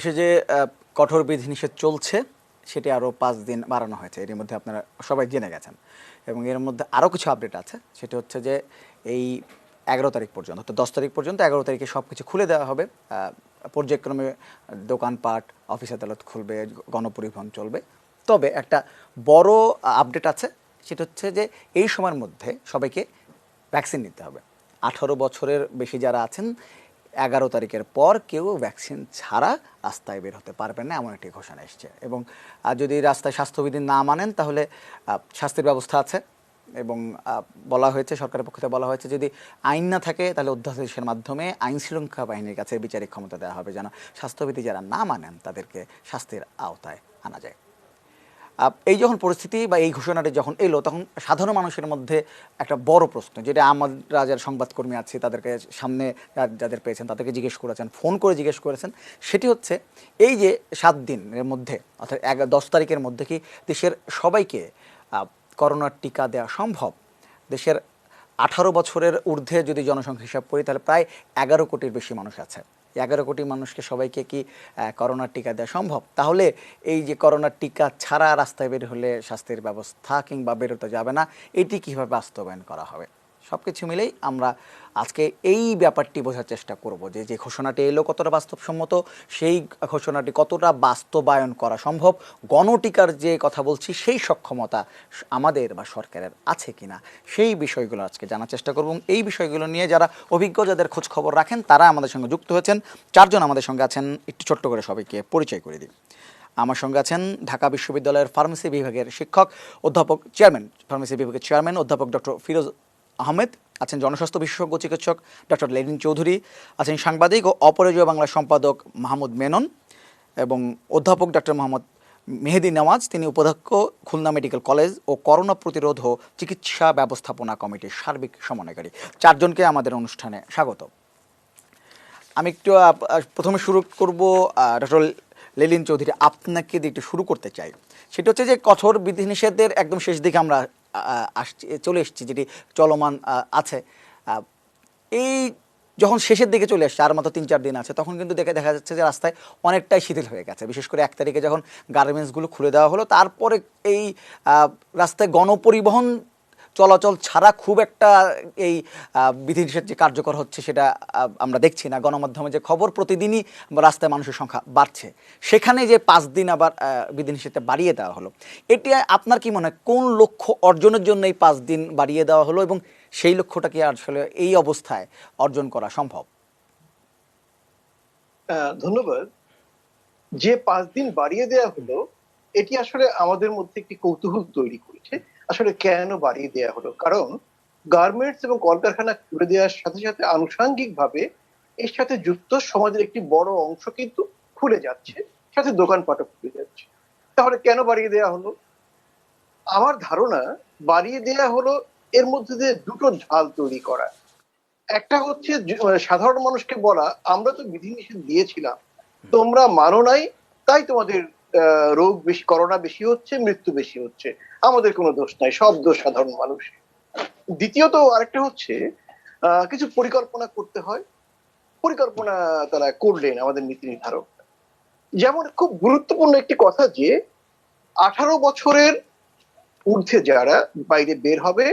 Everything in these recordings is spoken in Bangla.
বাংলাদেশে যে কঠোর বিধিনিষেধ চলছে সেটি আরও 5 দিন বাড়ানো হয়েছে। এর মধ্যে আপনারা সবাই জেনে গেছেন এবং এর মধ্যে আরও কিছু আপডেট আছে। সেটা হচ্ছে যে এই 11 তারিখ পর্যন্ত, তো 10 তারিখ পর্যন্ত 11 তারিখে সব কিছু খুলে দেওয়া হবে। পর্যায়ক্রমে দোকানপাট, অফিস আদালত খুলবে, গণপরিবহন চলবে। তবে একটা বড় আপডেট আছে, সেটা হচ্ছে যে এই সময়ের মধ্যে সবাইকে ভ্যাকসিন নিতে হবে। 18 বছরের বেশি যারা আছেন 11 তারিখের পর কেউ ভ্যাকসিন ছাড়া রাস্তায় বের হতে পারবেন না, এমন একটি ঘোষণা এসছে। এবং যদি রাস্তায় স্বাস্থ্যবিধি না মানেন তাহলে শাস্তির ব্যবস্থা আছে। এবং বলা হয়েছে, সরকারের পক্ষ থেকে বলা হয়েছে, যদি আইন না থাকে তাহলে অধ্যাদেশের মাধ্যমে আইন শৃঙ্খলা বাহিনীর কাছে বিচারিক ক্ষমতা দেওয়া হবে, যেন স্বাস্থ্যবিধি যারা না মানেন তাদেরকে শাস্তির আওতায় আনা যায়। এই যখন পরিস্থিতি বা এই ঘোষণাটি যখন এলো, তখন সাধারণ মানুষের মধ্যে একটা বড় প্রশ্ন, যেটা আমরা যারা সংবাদকর্মী আছি তাদেরকে সামনে যাদের পেয়েছেন তাদেরকে জিজ্ঞেস করেছেন, ফোন করে জিজ্ঞেস করেছেন, সেটি হচ্ছে এই যে 7 দিনের মধ্যে অর্থাৎ 10 তারিখের মধ্যে কি দেশের সবাইকে করোনার টিকা দেওয়া সম্ভব? দেশের 18 বছরের ঊর্ধ্বে যদি জনসংখ্যা হিসাব করি তাহলে প্রায় 11 কোটির বেশি মানুষ আছে। 11 কোটি মানুষকে সবাইকে কি করোনার টিকা দেওয়া সম্ভব? তাহলে এই যে করোনার টিকা ছাড়া রাস্তায় বের হলে শাস্তির ব্যবস্থা কিংবা বেরোতে যাবে না, এটি কীভাবে বাস্তবায়ন করা হবে? সব কিছু মিলেই আমরা আজকে এই ব্যাপারটি বোঝার চেষ্টা করব, যে যে ঘোষণাটি এলো কতটা বাস্তবসম্মত, সেই ঘোষণাটি কতটা বাস্তবায়ন করা সম্ভব, গণটিকার যে কথা বলছি সেই সক্ষমতা আমাদের বা সরকারের আছে কিনা, সেই বিষয়গুলো আজকে জানার চেষ্টা করব। এবং এই বিষয়গুলো নিয়ে যারা অভিজ্ঞ, যাদের খোঁজ খবর রাখেন, তারা আমাদের সঙ্গে যুক্ত হয়েছেন। 4 জন আমাদের সঙ্গে আছেন, একটু ছোট্ট করে সবাইকে পরিচয় করে দিই। আমার সঙ্গে আছেন ঢাকা বিশ্ববিদ্যালয়ের ফার্মেসি বিভাগের শিক্ষক অধ্যাপক চেয়ারম্যান, ফার্মেসি বিভাগের চেয়ারম্যান অধ্যাপক ডক্টর ফিরোজ আহমেদ, আছেন জনস্বাস্থ্য বিশেষজ্ঞ চিকিৎসক ডক্টর লেনিন চৌধুরী, আছেন সাংবাদিক ও অপরাজেয় বাংলা সম্পাদক মাহমুদ মেনন, এবং অধ্যাপক ডক্টর মোহাম্মদ মেহেদি নেওয়াজ, তিনি উপাধ্যক্ষ খুলনা মেডিকেল কলেজ ও করোনা প্রতিরোধ ও চিকিৎসা ব্যবস্থাপনা কমিটির সার্বিক সমন্বয়কারী। 4 জনকে আমাদের অনুষ্ঠানে স্বাগত। আমি একটু প্রথমে শুরু করব ডক্টর লেলিন চৌধুরী, আপনাকে দিয়ে একটু শুরু করতে চাই। সেটা হচ্ছে যে কঠোর বিধিনিষেধের একদম শেষ দিকে আমরা চলে এসেছি, যেটি চলমান আছে। এই যখন শেষের দিকে চলে আসছে, আর মাত্র 3-4 দিন আছে, তখন কিন্তু দেখা যাচ্ছে যে রাস্তায় অনেকটাই শিথিল হয়ে গেছে। বিশেষ করে 1 তারিখে যখন গার্মেন্টসগুলো খুলে দেওয়া হলো, তারপরে এই রাস্তায় গণপরিবহন চলাচল ছাড়া খুব একটা এই বিধিনিষেধ যে কার্যকর হচ্ছে সেটা আমরা দেখছি না। গণমাধ্যমে যে খবর, প্রতিদিনই রাস্তায় মানুষের সংখ্যা বাড়ছে। সেখানে যে 5 দিন আবার বিধিনিষেধটা বাড়িয়ে দেওয়া হলো, এটি আপনার কি মনে হয় কোন লক্ষ্য অর্জনের জন্য এই 5 দিন বাড়িয়ে দেওয়া হলো, এবং সেই লক্ষ্যটা কি আসলে এই অবস্থায় অর্জন করা সম্ভব? ধন্যবাদ। যে 5 দিন বাড়িয়ে দেওয়া হলো, এটি আসলে আমাদের মধ্যে একটি কৌতূহল তৈরি করেছে। আসলে কেন বাড়িয়ে দেওয়া হলো? কারণ গার্মেন্টস এবং কলকারখানা খুলে দেওয়ার সাথে সাথে আনুষাঙ্গিক ভাবে এর সাথে যুক্ত সমাজের একটি বড় অংশ কিন্তু খুলে যাচ্ছে, সাথে দোকানপাটও খুলে যাচ্ছে। তাহলে কেন বাড়িয়ে দেওয়া হলো? আমার ধারণা, বাড়িয়ে দেওয়া হলো এর মধ্যে দিয়ে দুটো ঢাল তৈরি করা। একটা হচ্ছে সাধারণ মানুষকে বলা, আমরা তো বিধিনিষেধ দিয়েছিলাম, তোমরা মানো নাই, তাই তোমাদের রোগ বেশি, করোনা বেশি হচ্ছে, মৃত্যু বেশি হচ্ছে, আমাদের কোনো দোষ নাই, সব দোষ সাধারণ মানুষ। দ্বিতীয়ত আরেকটা হচ্ছে, কিছু পরিকল্পনা করতে হয়। পরিকল্পনা তারা করলেন আমাদের নীতি নির্ধারক। যেমন খুব গুরুত্বপূর্ণ একটি কথা, যে 18 বছরের ঊর্ধ্বে যারা বাইরে বের হবে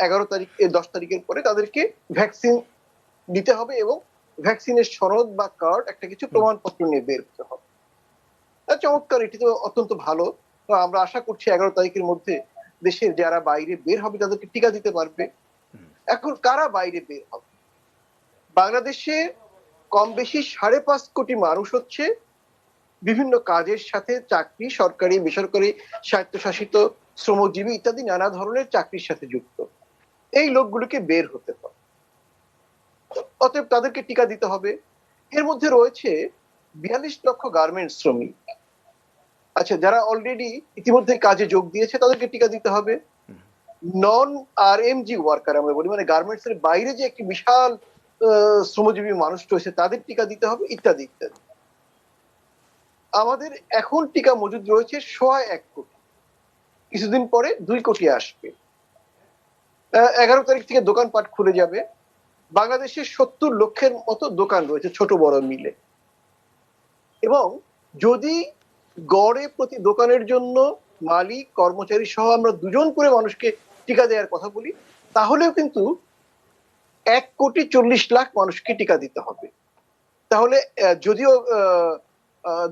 11 তারিখ 10 তারিখের পরে তাদেরকে ভ্যাকসিন দিতে হবে, এবং ভ্যাকসিনের সনদ বা কার্ড, একটা কিছু প্রমাণপত্র নিয়ে বের হতে হবে। চমৎকার, এটি তো অত্যন্ত ভালো। তো আমরা আশা করছি 11 তারিখের মধ্যে দেশের যারা বাইরে বের হবে তাদেরকে টিকা দিতে পারবে। এখন কারা বাইরে বের হবে? বাংলাদেশে কম বেশি 5.5 কোটি মানুষ হচ্ছে বিভিন্ন কাজের সাথে, চাকরি, সরকারি, বেসরকারি, স্বায়ত্তশাসিত, শ্রমজীবী ইত্যাদি নানা ধরনের চাকরির সাথে যুক্ত। এই লোকগুলোকে বের হতে হবে, অতএব তাদেরকে টিকা দিতে হবে। এর মধ্যে রয়েছে 42 লক্ষ গার্মেন্টস শ্রমিক। আচ্ছা, যারা অলরেডি ইতিমধ্যে কাজে যোগ দিয়েছে তাদেরকে টিকা দিতে হবে। নন আরএমজি ওয়ার্কার আমরা বলি, মানে গার্মেন্টস এর বাইরে যে একটি বিশাল শ্রমজীবী মানুষ রয়েছে, তাদের টিকা দিতে হবে, ইত্যাদি ইত্যাদি। আমাদের এখন টিকা মজুদ রয়েছে 1.25 কোটি, কিছুদিন পরে 2 কোটি আসবে। 11 তারিখ থেকে দোকানপাট খুলে যাবে। বাংলাদেশে 70 লক্ষের মতো দোকান রয়েছে, ছোট বড় মিলে। এবং যদি গড়ে প্রতি দোকানের জন্য মালিক কর্মচারী সহ আমরা 2 জন করে মানুষকে টিকা দেওয়ার কথা বলি, তাহলেও কিন্তু 1,40,00,000 মানুষকে টিকা দিতে হবে। তাহলে যদিও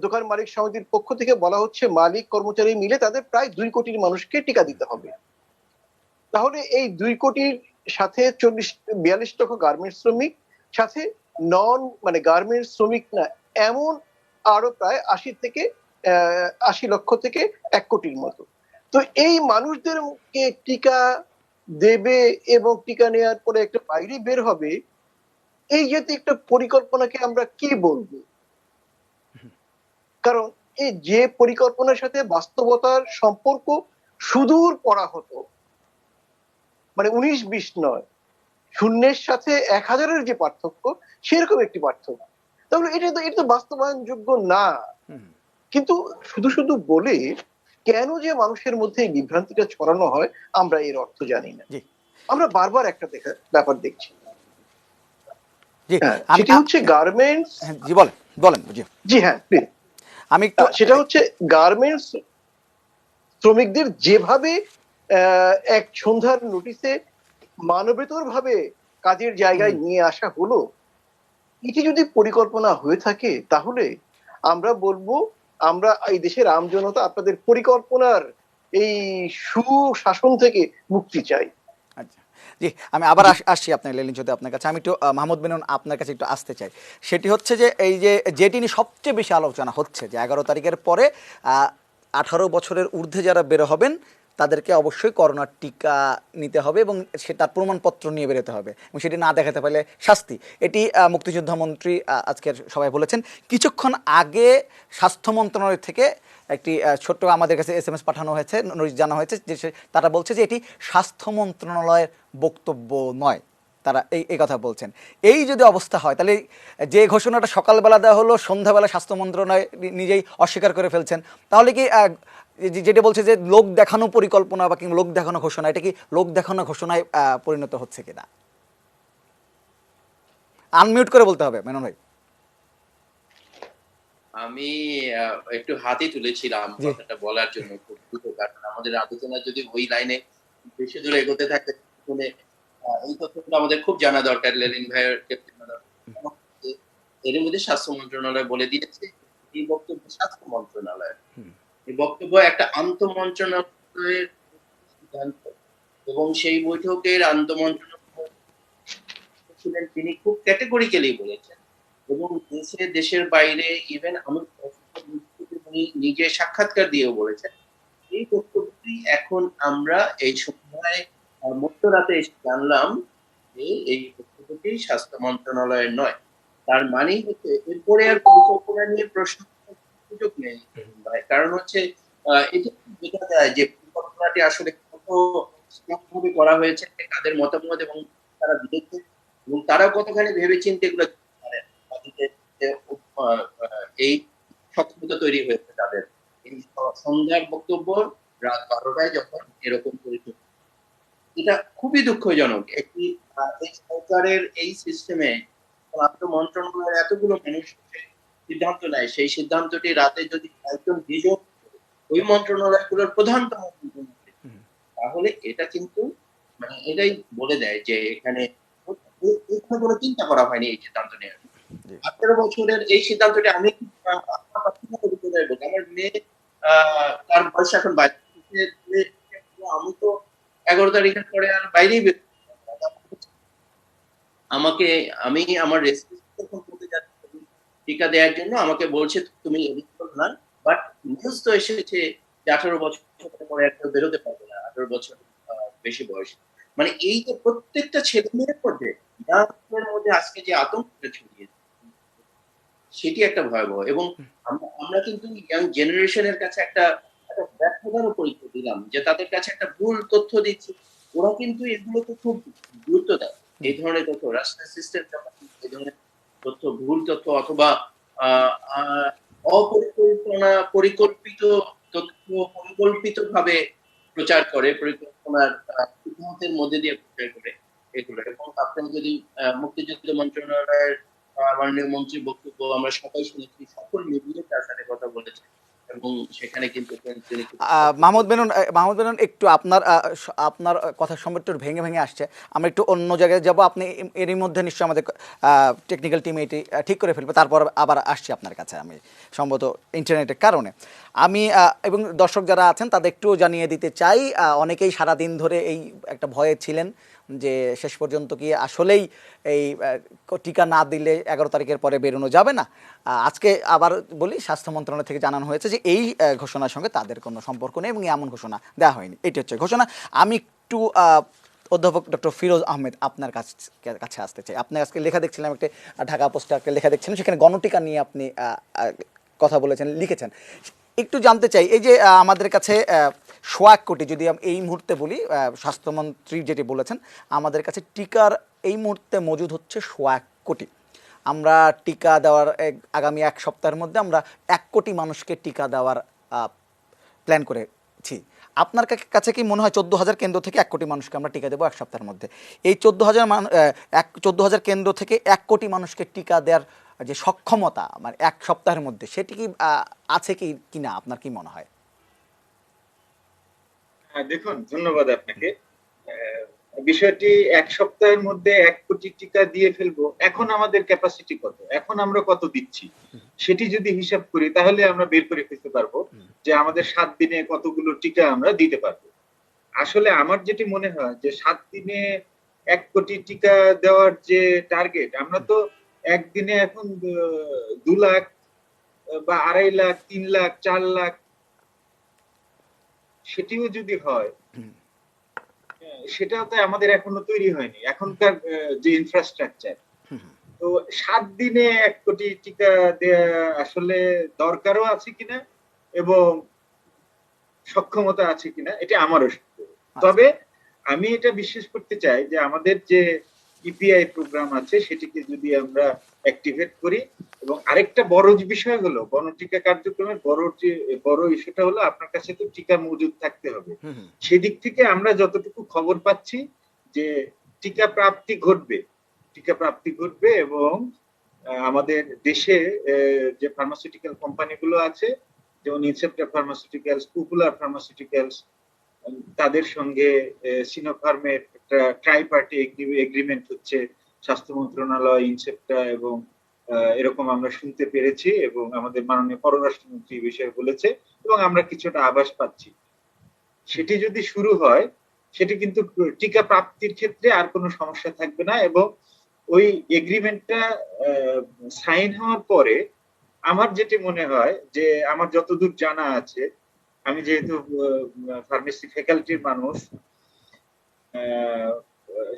দোকান মালিক সমিতির পক্ষ থেকে বলা হচ্ছে মালিক কর্মচারী মিলে তাদের প্রায় 2 কোটির মানুষকে টিকা দিতে হবে। তাহলে এই 2 কোটির সাথে 42 লক্ষ গার্মেন্টস শ্রমিক, সাথে নন মানে গার্মেন্টস শ্রমিক না এমন আরো প্রায় 80 লক্ষ থেকে 1 কোটির মতো। তো এই মানুষদেরকে টিকা দেবে এবং টিকা নেওয়ার পরে একটা বাইরে বের হবে, এই জাতীয় একটা পরিকল্পনাকে আমরা কি বলবো? কারণ এই যে পরিকল্পনার সাথে বাস্তবতার সম্পর্ক সুদূর পড়া হতো, মানে 19-20 নয়, শূন্যের সাথে 1000-এর যে পার্থক্য, সেরকম একটি পার্থক্য। তাহলে এটা তো বাস্তবায়নযোগ্য না। কিন্তু শুধু শুধু বলে কেন যে মানুষের মধ্যে এই বিভ্রান্তিটা ছড়ানো হয়, আমরা এর অর্থ জানি না। আমরা বারবার একটা ব্যাপার দেখছি, সেটি হচ্ছে গার্মেন্টস। জি বলেন বলেন। জি হ্যাঁ, প্লিজ। আমি সেটা হচ্ছে গার্মেন্টস শ্রমিকদের যেভাবে এক সন্ধ্যার নোটিশে মানবেতর ভাবে কাজের জায়গায় নিয়ে আসা হলো, এটি যদি পরিকল্পনা হয়ে থাকে তাহলে আমরা বলবো আমরা এই দেশের আমজনতা আপনাদের পরিকল্পনার এই সুশাসন থেকে মুক্তি চাই। আচ্ছা, জি আমি আবার আসছি আপনার লেলিন চৌধুরী আপনার কাছে। আমি একটু মাহমুদ বিনুন আপনার কাছে একটু আসতে চাই। সেটি হচ্ছে যে এই যেটি নিয়ে সবচেয়ে বেশি আলোচনা হচ্ছে যে 11 তারিখের পরে 18 বছরের ঊর্ধ্বে যারা বের হবেন তাদেরকে অবশ্যই করোনার টিকা নিতে হবে এবং সেটার প্রমাণপত্র নিয়ে বেরোতে হবে এবং সেটি না দেখাতে পারলে শাস্তি। এটি মুক্তিযোদ্ধা মন্ত্রী আজকের সবাই বলেছেন। কিছুক্ষণ আগে স্বাস্থ্য মন্ত্রণালয় থেকে একটি ছোট্ট আমাদের কাছে SMS পাঠানো হয়েছে, নোটিশ জানা হয়েছে যে তারা বলছে যে এটি স্বাস্থ্য মন্ত্রণালয়ের বক্তব্য নয়। তারা এই কথা বলছেন। এই যদি অবস্থা হয় তাহলে যে ঘোষণাটা সকালবেলা দেওয়া হলো সন্ধ্যাবেলা স্বাস্থ্য মন্ত্রণালয় নিজেই অস্বীকার করে ফেলছেন, তাহলে কি যেটা বলছে যে লোক দেখানো পরিকল্পনা বা কিংবা লোক দেখানো ঘোষণা, এটা কি লোক দেখানো ঘোষণায় পরিণত হচ্ছে কিনা? আনমিউট করে বলতে হবে মেনন ভাই। আমি একটু হাতে তুলেছিলাম কথাটা বলার জন্য, খুব দ্রুত, কারণ আমাদের আলোচনা যদি ওই লাইনে বেশি দূরে এগোতে থাকে তাহলে এই তথ্যটা আমাদের খুব জানা দরকার। লেলিন ভাইয়ের এর মধ্যে স্বাস্থ্য মন্ত্রণালয় বলে দিয়েছে এই বক্তব্য স্বাস্থ্য মন্ত্রণালয়, এই বক্তব্য একটা আন্তঃমন্ত্রণালয়ের সিদ্ধান্ত এবং সেই বৈঠকের আন্তঃমন্ত্রণালয় ছিলেন তিনি খুব ক্যাটেগরিক্যালি বলেছেন এবং দেশের বাইরে ইভেন আমি নিজে সাক্ষাৎকার দিয়েও বলেছেন এই বক্তব্যটি এখন আমরা এই সন্ধ্যায় মধ্যরাতে এসে জানলাম যে এই বক্তব্যটি স্বাস্থ্য মন্ত্রণালয়ের নয়। তার মানেই হচ্ছে এরপরে আর পরিকল্পনা নিয়ে প্রশ্ন সুযোগ নেই, কারণ হচ্ছে এটা বোঝা যায় যে পরিকল্পনাটি আসলে কত ভাবে করা হয়েছে, তাদের মতামত এবং তারা দিয়েছে এবং তারা কতখানি ভেবেচিন্তে এগুলো এই সক্ষমতা তৈরি হয়েছে তাদের। এই সন্ধ্যার বক্তব্য রাত 12টায় যখন এরকম পরিস্থিতি, এটা খুবই দুঃখজনক। একটি এই সরকারের এই সিস্টেমে মন্ত্রণালয়ের এতগুলো মানুষ সিদ্ধান্ত নেয়, সেই সিদ্ধান্তটি রাতে যদি একজন দুজন ওই মন্ত্রণালয়গুলোর প্রধানতম তাহলে এটা কিন্তু মানে এটাই বলে দেয় যে এখানে কোনো চিন্তা করা হয়নি এই সিদ্ধান্ত নেওয়ার। 18 বছরের এই সিদ্ধান্তটি আমি আমার মেয়ে তার বয়স এখন 22, আমি তো 11 তারিখের পরে আর বাইরেই আমি আমার রেজিস্ট্রেশন করতে যাচ্ছি টিকা দেওয়ার জন্য, আমাকে বলছে তুমি এলিজিবল না, বাট নিউজ তো এসেছে যে 18 বছর পরে একটা বেরোতে পারবে না, 18 বছর বেশি বয়স। মানে এই যে প্রত্যেকটা ছেলে মেয়ের মধ্যে আজকে যে আতঙ্কটা ছড়িয়েছে সেটি একটা ভয়াবহ এবং আমরা কিন্তু ইয়াং জেনারেশনের কাছে একটা ব্যর্থতারও পরিচয় দিলাম যে তাদের কাছে একটা ভুল তথ্য দিচ্ছি। ওরা কিন্তু এগুলোকে খুব গুরুত্ব দেয়, এই ধরনের তথ্য রাষ্ট্র সিস্টেম এই ধরনের তথ্য, ভুল তথ্য অথবা পরিকল্পিত তথ্য পরিকল্পিত ভাবে প্রচার করে, পরিকল্পনার সিদ্ধান্তের মধ্যে দিয়ে প্রচার করে এগুলো। এবং আপনি যদি মুক্তিযুদ্ধ মন্ত্রণালয়ের মাননীয় মন্ত্রীর বক্তব্য আমরা সবাই শুনেছি, সকল মিডিয়া তার সাথে কথা বলেছে এবং সেখানে কিন্তু তিনি খুব মাহমুদ বেনুন একটু আপনার কথা সম্পর্কে একটু ভেঙে ভেঙে আসছে। আমরা একটু অন্য জায়গায় যাব, আপনি এরই মধ্যে নিশ্চয়ই আমাদের টেকনিক্যাল টিম এটি ঠিক করে ফেলবে, তারপর আবার আসছি আপনার কাছে। আমি সম্ভবত ইন্টারনেটের কারণে আমি এবং দর্শক যারা আছেন তাদের একটু জানিয়ে দিতে চাই, অনেকেই সারাদিন ধরে এই একটা ভয়ে ছিলেন যে শেষ পর্যন্ত কি আসলেই এই টিকা না দিলে 11 তারিখের পরে বেরোনো যাবে না। আজকে আবার বলি, স্বাস্থ্য মন্ত্রণালয় থেকে জানানো হয়েছে যে এই ঘোষণার সঙ্গে তাদের কোনো সম্পর্ক নেই এবং এমন ঘোষণা দেওয়া হয়নি। এটি হচ্ছে ঘোষণা। আমি একটু অধ্যাপক ডক্টর ফিরোজ আহমেদ আপনার কাছে আসতে চাই। আপনি আজকে লেখা দেখছিলাম, একটা ঢাকা পোস্টে একটা লেখা দেখছিলাম, সেখানে গণটিকা নিয়ে আপনি কথা বলেছেন, লিখেছেন। একটু জানতে চাই, এই যে আমাদের কাছে 1 কোটি, যদি আমি এই মুহূর্তে বলি, স্বাস্থ্যমন্ত্রী যেটি বলেছেন, আমাদের কাছে টিকার এই মুহূর্তে মজুদ হচ্ছে 1 কোটি। আমরা টিকা দেওয়ার আগামী 1 সপ্তাহের মধ্যে আমরা 1 কোটি মানুষকে টিকা দেওয়ার প্ল্যান করেছি। আপনার কাছে কি মনে হয় 14,000 কেন্দ্র থেকে 1 কোটি মানুষকে আমরা টিকা দেবো 1 সপ্তাহের মধ্যে? এই 14,000 কেন্দ্র থেকে 1 কোটি মানুষকে টিকা দেওয়ার যে সক্ষমতা, মানে 1 সপ্তাহের মধ্যে, সেটি কি আছে কি না, আপনার কি মনে হয়? দেখুন, ধন্যবাদ আপনাকে। বিষয়টি 1 সপ্তাহের মধ্যে 1 কোটি টিকা দিয়ে ফেলবো, এখন আমাদের ক্যাপাসিটি কত, এখন আমরা কত দিচ্ছি, সেটি যদি হিসাব করি তাহলে আমরা বের করে ফেলতে পারবো যে আমাদের 7 দিনে কতগুলো টিকা আমরা দিতে পারবো। আসলে আমার যেটি মনে হয় যে 7 দিনে 1 কোটি টিকা দেওয়ার যে টার্গেট, আমরা তো একদিনে এখন 2 লাখ বা 2.5 লাখ, 3 লাখ, 4 লাখ, সেটিও যদি হয়, সেটাও তো আমাদের এখনো তৈরি হয়নি, এখনকার যে ইনফ্রাস্ট্রাকচার। তো 7 দিনে 1 কোটি টিকা দেয়া আসলে দরকারও আছে কিনা এবং সক্ষমতা আছে কিনা, এটা আমারও সন্দেহ। তবে আমি এটা বিশ্বাস করতে চাই যে আমাদের যে ইপিআই প্রোগ্রাম আছে সেটিকে যদি আমরা অ্যাক্টিভেট করি, এবং আরেকটা বড় বিষয় হলো গণটিকা কার্যক্রমের বড় ইস্যুটা হলো আপনার কাছে তো টিকা মজুদ থাকতে হবে। সেদিক থেকে আমরা যতটুকু খবর পাচ্ছি যে টিকা প্রাপ্তি ঘটবে এবং আমাদের দেশে যে ফার্মাসিউটিক্যাল কোম্পানিগুলো আছে, যেমন ইনসেপ্টা ফার্মাসিউটিক্যালস, পপুলার ফার্মাসিউটিক্যালস, তাদের সঙ্গে সিনোফার্মের একটা ট্রাইপার্টি এগ্রিমেন্ট হচ্ছে, স্বাস্থ্য মন্ত্রণালয়, ইনসেপ্টা এবং এরকম আমরা শুনতে পেরেছি এবং আমাদের মাননীয় পররাষ্ট্রমন্ত্রী এই বিষয়ে বলেছে এবং আমরা কিছুটা আভাস পাচ্ছি। সেটি যদি শুরু হয়, সেটি কিন্তু টিকা প্রাপ্তির ক্ষেত্রে আর কোনো সমস্যা থাকবে না, এবং ওই এগ্রিমেন্টটা সাইন হওয়ার পরে আমার যেটি মনে হয় যে, আমার যতদূর জানা আছে, আমি যেহেতু ফার্মেসি ফ্যাকাল্টির মানুষ,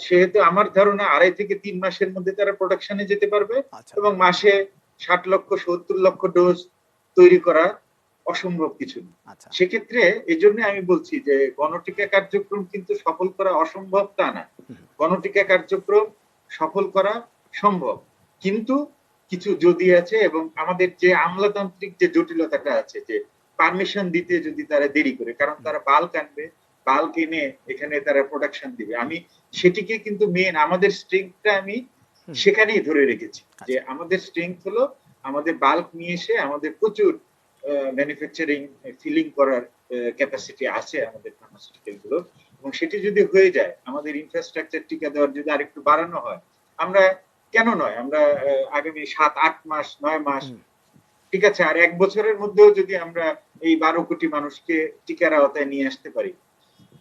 সেহেতু আমার ধারণা 2.5 থেকে 3 মাসের মধ্যে তারা প্রোডাকশনে যেতে পারবে এবং মাসে 60 লক্ষ 70 লক্ষ ডোজ তৈরি করা অসম্ভব কিছু না। সেক্ষেত্রে এই জন্য আমি বলছি যে গণটিকা কার্যক্রম কিন্তু সফল করা অসম্ভব তা না, গণটিকা কার্যক্রম সফল করা সম্ভব, কিন্তু কিছু যদি আছে, এবং আমাদের যে আমলাতান্ত্রিক যে জটিলতাটা আছে, যে পারমিশন দিতে যদি তারা দেরি করে, কারণ তারা বাল্ক আনবে, বাল্ক এনে এখানে তারা প্রোডাকশন দিবে, আমি সেটিকে কিন্তু মেন আমাদের স্ট্রেংথটা আমি সেখানেই ধরে রেখেছি, যে আমাদের স্ট্রেংথ হলো আমাদের বাল্ক নিয়ে এসে আমাদের প্রচুর ম্যানুফ্যাকচারিং ফিলিং করার ক্যাপাসিটি আছে আমাদের ফার্মাসিউটিক্যাল গুলো, এবং সেটি যদি হয়ে যায়, আমাদের ইনফ্রাস্ট্রাকচার টিকা দেওয়ার যদি আরেকটু বাড়ানো হয়, আমরা কেন নয়, আমরা আগামী 7-8 মাস 9 মাস, ঠিক আছে, আর 1 বছরের মধ্যেও যদি আমরা এই 12 কোটি মানুষকে টিকার আওতায় নিয়ে আসতে পারি,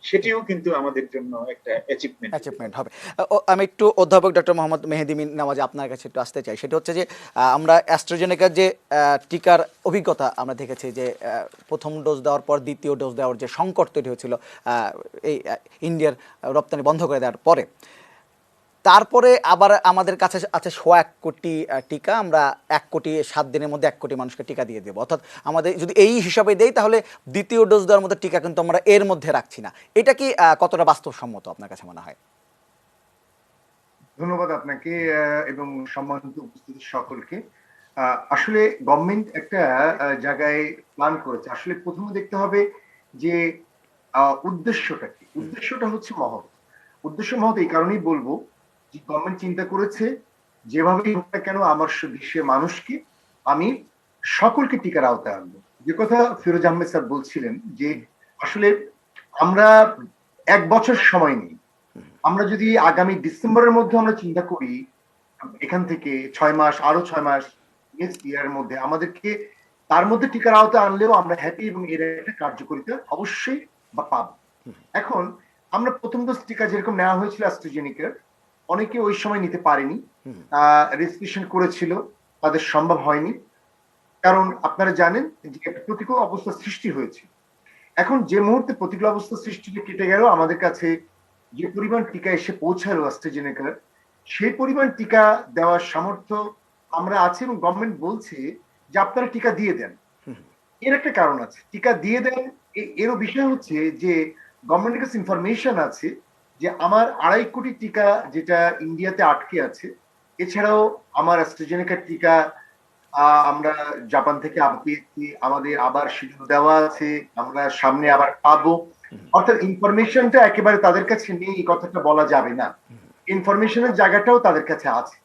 সেটিও কিন্তু আমাদের জন্য একটা অ্যাচিভমেন্ট হবে। আমি একটু অধ্যাপক ডক্টর মোহাম্মদ মেহেদী নামাজি আপনার কাছে একটু আসতে চাই। সেটা হচ্ছে যে আমরা অ্যাস্ট্রাজেনেকার যে টিকার অভিজ্ঞতা আমরা দেখেছি যে প্রথম ডোজ দেওয়ার পর দ্বিতীয় ডোজ দেওয়ার যে সংকট তৈরি হয়েছিল এই ইন্ডিয়ার রপ্তানি বন্ধ করে দেওয়ার পরে, তারপরে আবার আমাদের কাছে আছে 1 কোটি টিকা, আমরা 1 কোটি 7 দিনের মধ্যে 1 কোটি মানুষকে টিকা দিয়ে দেবো। অর্থাৎ আমাদের যদি এই হিসাবে দেই, তাহলে দ্বিতীয় ডোজ দেওয়ার মধ্যে টিকা কিন্তু আমরা এর মধ্যে রাখছি না। এটা কি কতটা বাস্তবসম্মত আপনার কাছে মনে হয়? ধন্যবাদ আপনাকে এবং সম্মানিত উপস্থিতি সকলকে। আসলে গভর্নমেন্ট একটা জায়গায় প্ল্যান করেছে। আসলে প্রথমে দেখতে হবে যে উদ্দেশ্যটা কি। উদ্দেশ্যটা হচ্ছে মহৎ। উদ্দেশ্য মহৎ এই কারণেই বলবো যে গভর্নমেন্ট চিন্তা করেছে যেভাবেই হোক না কেন আমার দেশের মানুষকে আমি সকলকে টিকার আওতায় আনবো। যে কথা ফিরোজ আহমেদ স্যার বলছিলেন যে আসলে আমরা 1 বছর সময় নেই, আমরা যদি আগামী ডিসেম্বরের মধ্যে আমরা চিন্তা করি এখান থেকে 6 মাস, আরো 6 মাস নেক্সট ইয়ারের মধ্যে আমাদেরকে তার মধ্যে টিকার আওতায় আনলেও আমরা হ্যাপি এবং এর একটা কার্যকারিতা অবশ্যই বা পাবো। এখন আমরা প্রথম ডোজ টিকা যেরকম নেওয়া হয়েছিল অ্যাস্ট্রাজেনিকার, অনেকে ওই সময় নিতে পারেনি, রেজিস্ট্রেশন করেছিল, তাদের সম্ভব হয়নি, কারণ আপনারা জানেন যে একটা প্রতিকূল অবস্থা সৃষ্টি হয়েছে। এখন যে মুহূর্তে প্রতিকূল অবস্থা সৃষ্টিতে কেটে গেল, আমাদের কাছে যে পরিমাণ টিকা এসে পৌঁছালো অ্যাস্ট্রাজেনেকার, সেই পরিমাণ টিকা দেওয়ার সামর্থ্য আমরা আছে এবং গভর্নমেন্ট বলছে যে আপনারা টিকা দিয়ে দেন। এর একটা কারণ আছে, টিকা দিয়ে দেন এরও বিষয় হচ্ছে যে গভর্নমেন্টের কাছে ইনফরমেশন আছে যে আমার 2.5 কোটি টিকা যেটা ইন্ডিয়াতে আটকে আছে, এছাড়াও আমার অ্যাস্ট্রাজেনেকার টিকা আমরা জাপান থেকে পেয়েছি, আমাদের আবার শিডিউল দেওয়া আছে, আমরা সামনে আবার পাবো। অর্থাৎ ইনফরমেশনটা একেবারে তাদের কাছে নেই এই কথাটা বলা যাবে না, ইনফরমেশনের জায়গাটাও তাদের কাছে আছে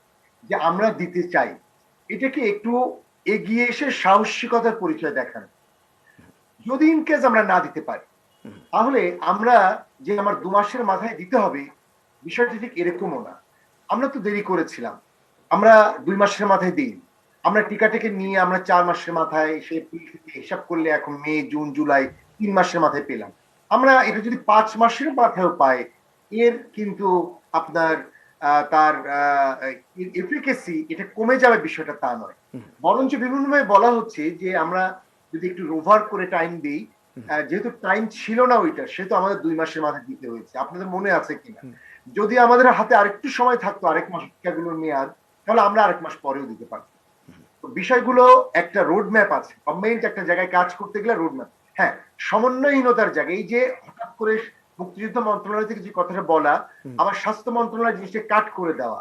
যে আমরা দিতে চাই। এটাকে একটু এগিয়ে এসে সাহসিকতার পরিচয় দেখান। যদি ইনকেস আমরা না দিতে পারি, তাহলে আমরা যে আমার 2 মাসের মাথায় দিতে হবে, বিষয়টা ঠিক এরকমও না। আমরা তো দেরি করেছিলাম, আমরা 2 মাসের মাথায় দিই, আমরা টিকাটাকে নিয়ে আমরা 4 মাসের মাথায় সে হিসাব করলে এখন মে, জুন, জুলাই 3 মাসের মাথায় পেলাম। আমরা এটা যদি 5 মাসের মাথায়ও পাই, এর কিন্তু আপনার তার এফিকেসি এটা কমে যাবে বিষয়টা তা নয়, বরঞ্চ বিভিন্নভাবে বলা হচ্ছে যে আমরা যদি একটু ওভার করে টাইম দিই, যেহেতু টাইম ছিল না ওইটা, সেহেতু আমাদের 2 মাসের মাথায় দিতে হয়েছে। আপনাদের মনে আছে কিনা, যদি আমাদের হাতে আরেকটু সময় থাকতো, আরেক মাস টিকাগুলোর মেয়াদ, তাহলে আমরা আরেক মাস পরেও দিতে পারতাম। বিষয়গুলো একটা রোড ম্যাপ আছে, গভর্নমেন্ট একটা জায়গায় কাজ করতে গেলে রোড ম্যাপ। হ্যাঁ, সমন্বয়হীনতার জায়গায় এই যে হঠাৎ করে মুক্তিযুদ্ধ মন্ত্রণালয় থেকে যে কথাটা বলা, আবার স্বাস্থ্য মন্ত্রণালয় জিনিসটা কাট করে দেওয়া,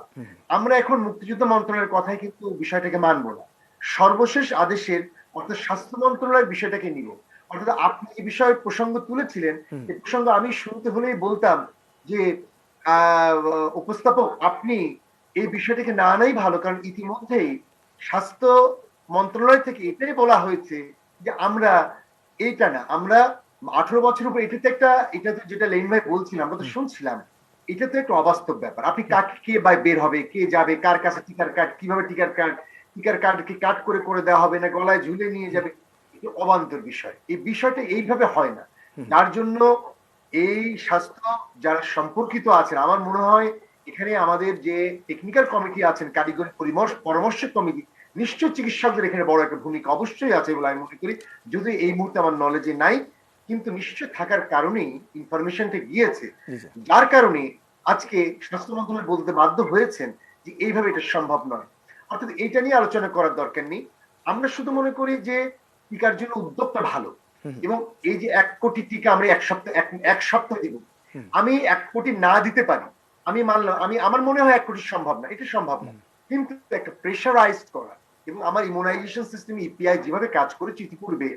আমরা এখন মুক্তিযুদ্ধ মন্ত্রণালয়ের কথাই কিন্তু বিষয়টাকে মানবো না, সর্বশেষ আদেশের অর্থাৎ স্বাস্থ্য মন্ত্রণালয়ের বিষয়টাকে নিব। অর্থাৎ আপনি এই বিষয়ে প্রসঙ্গ তুলেছিলেন, এই প্রসঙ্গ আমি শুনতে হলেই বলতাম যে উপস্থাপক আপনি এই বিষয়টাকে না আনাই ভালো, কারণ ইতিমধ্যেই স্বাস্থ্য মন্ত্রণালয় থেকে এটাই বলা হয়েছে যে আমরা এইটা না, আমরা 18 বছর উপর, এটা তো যেটা লেন ভাই বলছিলাম, আমরা তো শুনছিলাম, এটা তো একটা অবাস্তব ব্যাপার। আপনি কাকে কে বের হবে, কে যাবে, কার কাছে টিকার কার্ড, কিভাবে টিকার কার্ড কি কাট করে করে দেওয়া হবে না গলায় ঝুলে নিয়ে যাবে, অবান্তর বিষয়। এই বিষয়টা এইভাবে হয় না, যার জন্য এই স্বাস্থ্য যারা সম্পর্কিত আছেন, আমার মনে হয় এখানে আমাদের যে টেকনিক্যাল কমিটি আছেন, কারিগরি পরামর্শ কমিটি, নিশ্চয় চিকিৎসকদের এখানে বড় একটা ভূমিকা অবশ্যই আছে বলে আমি মনে করি, যদি এই মুহূর্তে আমার নলেজে নাই, কিন্তু নিশ্চয় থাকার কারণেই ইনফরমেশনটা গিয়েছে, যার কারণে আজকে স্বাস্থ্য মন্ত্রণালয় বলতে বাধ্য হয়েছেন যে এইভাবে এটা সম্ভব নয়। অর্থাৎ এটা নিয়ে আলোচনা করার দরকার নেই। আমরা শুধু মনে করি যে টিকার জন্য উদ্যোগটা ভালো, এবং এই যে 1 কোটি টিকা আমরা এক সপ্তাহ দিব, আমি 1 কোটি না দিতে পারি, আমি মানলাম, আমার মনে হয় 1 কোটি সম্ভব না, এটা সম্ভব না, কিন্তু একটা প্রেশারাইজড করা এবং আমার ইমিউনাইজেশন সিস্টেম ইপিআই যেভাবে কাজ করেছে ইতিপূর্বে,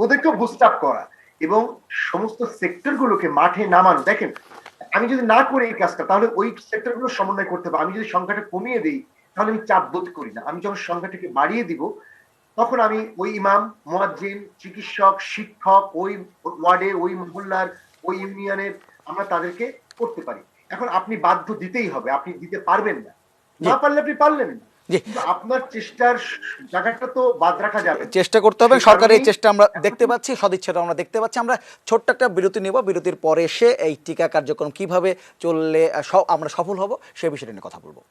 ওদেরকেও বুস্ট আপ করা এবং সমস্ত সেক্টর গুলোকে মাঠে নামানো। দেখেন, আমি যদি না করি এই কাজটা, তাহলে ওই সেক্টর গুলো সমন্বয় করতে হবে। আমি যদি সংখ্যাটা কমিয়ে দিই, তাহলে আমি চাপ বোধ করি না। আমি যখন সংখ্যাটাকে বাড়িয়ে দিব, তখন আমি ওই ইমাম, মুয়াজ্জিন, চিকিৎসক, শিক্ষক, ওই ওয়ার্ডের, ওই মহল্লার, ওই ইউনিয়নের, আমরা তাদেরকে করতে পারি। এখন আপনি বাধ্য দিতেই হবে, আপনি দিতে পারবেন না, না পারলে আপনি পারলেন না, আপনার চেষ্টার জায়গাটা তো বাদ রাখা যাবে, চেষ্টা করতে হবে। সরকারের এই চেষ্টা আমরা দেখতে পাচ্ছি, সদিচ্ছাটা আমরা দেখতে পাচ্ছি। আমরা ছোট্ট একটা বিরতি নেব, বিরতির পরে এসে এই টিকা কার্যক্রম কিভাবে চললে আমরা সফল হব সে বিষয়টা নিয়ে কথা বলবো।